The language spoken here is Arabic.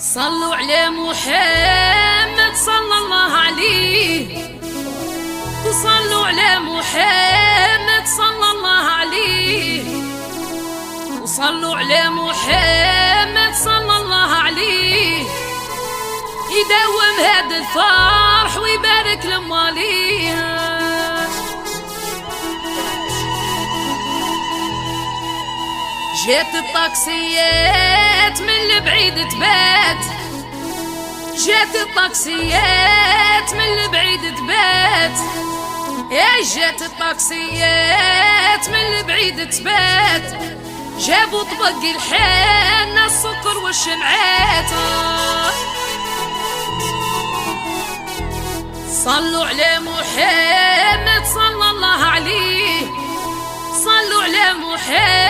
صلوا على محمد صلى الله عليه، وصلوا على محمد صلى الله عليه، وصلوا على محمد صلى الله عليه، يداوم هذا الفرح ويبارك لمواليه. جات الطاكسيات من البعيد تبات، جات الطاكسيات من البعيد تبات، يا جات الطاكسيات من البعيد تبات، جابوا طبق الحنة السكر والشمعات. صلوا على محمد صلى الله عليه، صلوا على محمد